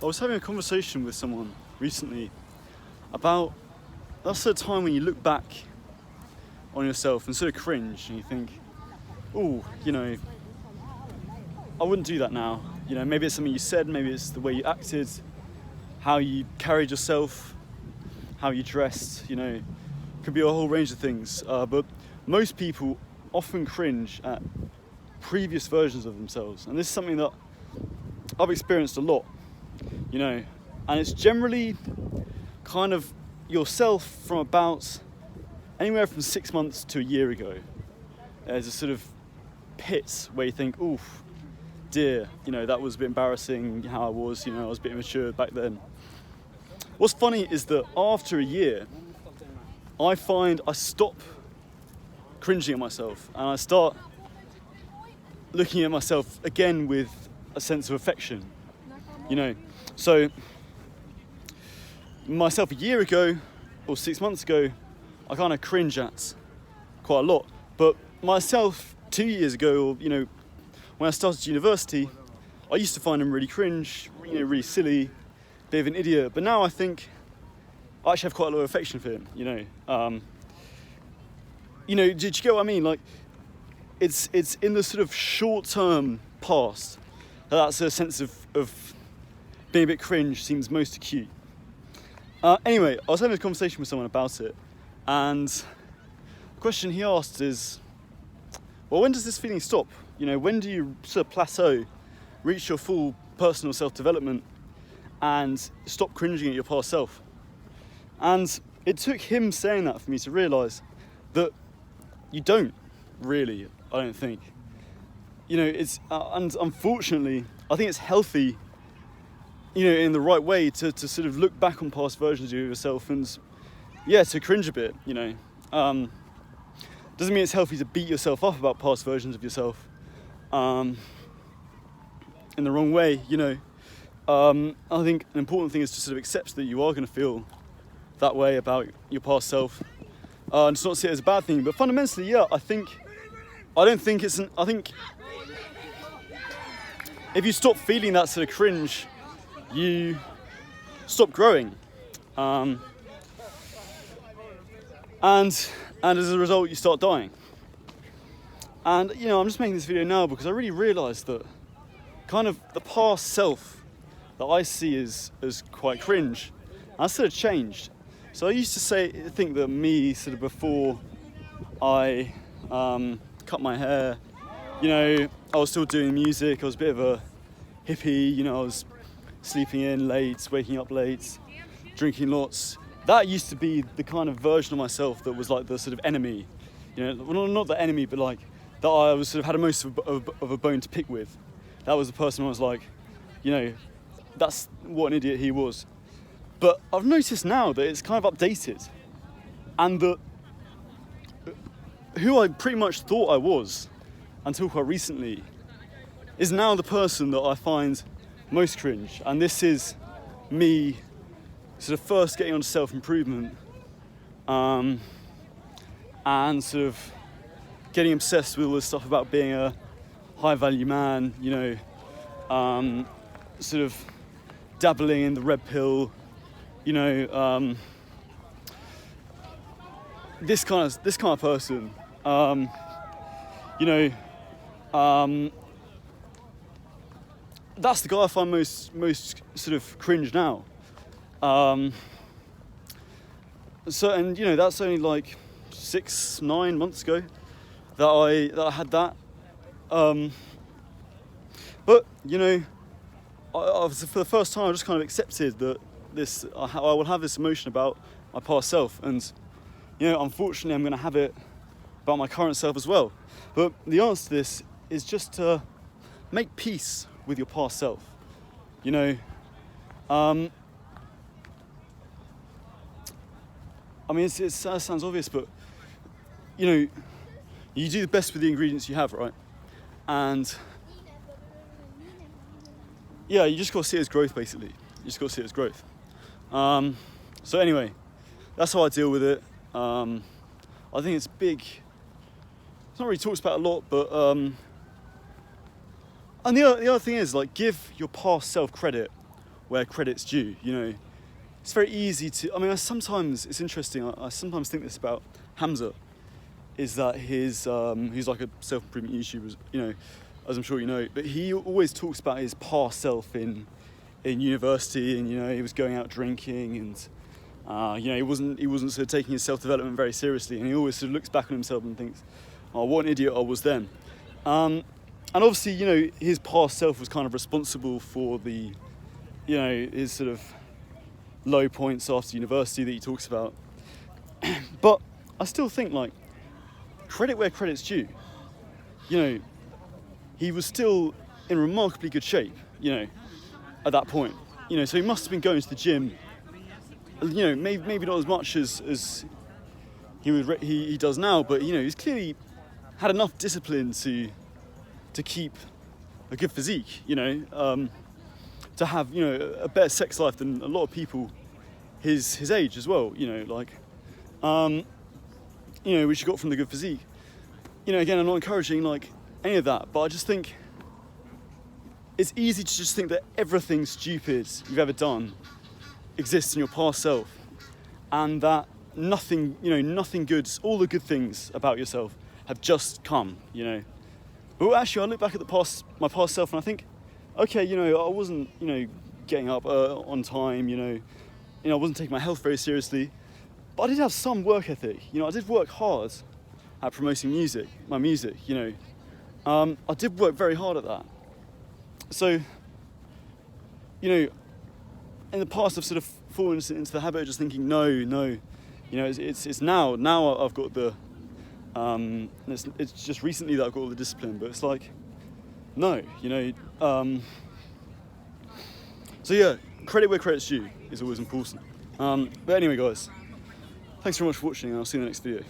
I was having a conversation with someone recently about that sort of time when you look back on yourself and sort of cringe and you think, oh, I wouldn't do that now. Maybe it's something you said, maybe it's the way you acted, how you carried yourself, how you dressed, could be a whole range of things. But most people often cringe at previous versions of themselves. And this is something that I've experienced a lot, and it's generally kind of yourself from about anywhere from 6 months to a year ago. There's a sort of pit where you think, oof, dear, that was a bit embarrassing how I was, I was a bit immature back then. What's funny is that after a year, I find I stop cringing at myself and I start looking at myself again with a sense of affection, So myself a year ago or 6 months ago, I kind of cringe at quite a lot. But myself 2 years ago, or when I started university, I used to find him really cringe, really silly, bit of an idiot. But now I think I actually have quite a lot of affection for him. Did you get what I mean? Like, it's in the sort of short-term past that's a sense of being a bit cringe seems most acute. Anyway, I was having a conversation with someone about it, and the question he asked is, well, when does this feeling stop? When do you sort of plateau, reach your full personal self-development, and stop cringing at your past self? And it took him saying that for me to realise that you don't really, I don't think. It's and unfortunately, I think it's healthy, in the right way to sort of look back on past versions of yourself and, to cringe a bit, Doesn't mean it's healthy to beat yourself up about past versions of yourself in the wrong way, I think an important thing is to sort of accept that you are going to feel that way about your past self, and just not see it as a bad thing. But fundamentally, I think if you stop feeling that sort of cringe, you stop growing, and as a result, you start dying. And I'm just making this video now because I really realised that kind of the past self that I see as quite cringe, and I sort of changed. So I used to think that me sort of before I cut my hair, I was still doing music, I was a bit of a hippie, I was sleeping in late, waking up late, drinking lots. That used to be the kind of version of myself that was like the sort of enemy, well, not the enemy, but like that I was sort of had most of a bone to pick with. That was the person I was like, that's what an idiot he was. But I've noticed now that it's kind of updated, and that who I pretty much thought I was until quite recently is now the person that I find most cringe. And this is me sort of first getting on self-improvement, and sort of getting obsessed with all this stuff about being a high-value man, sort of dabbling in the red pill, this kind of person, that's the guy I find most sort of cringe now. And that's only like 6-9 months ago that I had that. But I for the first time I just kind of accepted that I will have this emotion about my past self, and unfortunately I'm going to have it about my current self as well. But the answer to this is just to make peace with your past self. It sounds obvious, but you do the best with the ingredients you have, right? And you just got to see it as growth, basically. You just got to see it as growth. So anyway, that's how I deal with it. I think it's big. It's not really talked about a lot, but and the other thing is, like, give your past self credit where credit's due. You know, it's very easy to. I mean, it's interesting. I sometimes think this about Hamza, is that he's like a self-improvement YouTuber, you know, as I'm sure you know. But he always talks about his past self in university, and you know, he was going out drinking, and you know, he wasn't sort of taking his self-development very seriously, and he always sort of looks back on himself and thinks, oh, what an idiot I was then. And obviously, you know, his past self was kind of responsible for the, you know, his sort of low points after university that he talks about. But I still think, like, credit where credit's due. You know, he was still in remarkably good shape, you know, at that point. You know, so he must have been going to the gym, you know, maybe not as much as he does now, but, you know, he's clearly had enough discipline to keep a good physique, you know, to have, you know, a better sex life than a lot of people his age as well, you know, like, you know, which he got from the good physique. You know, again, I'm not encouraging, like, any of that, but I just think it's easy to just think that everything stupid you've ever done exists in your past self, and that nothing good, all the good things about yourself have just come, you know. But actually, I look back at my past self, and I think, okay, you know, I wasn't, you know, getting up on time, you know, I wasn't taking my health very seriously, but I did have some work ethic. You know, I did work hard at promoting my music, you know. I did work very hard at that. So, you know, in the past I've sort of fallen into the habit of just thinking, no, you know, it's now I've got the, it's just recently that I've got all the discipline, but it's like, no, you know. So yeah, credit where credit's due is always important. But anyway, guys, thanks very much for watching, and I'll see you in the next video.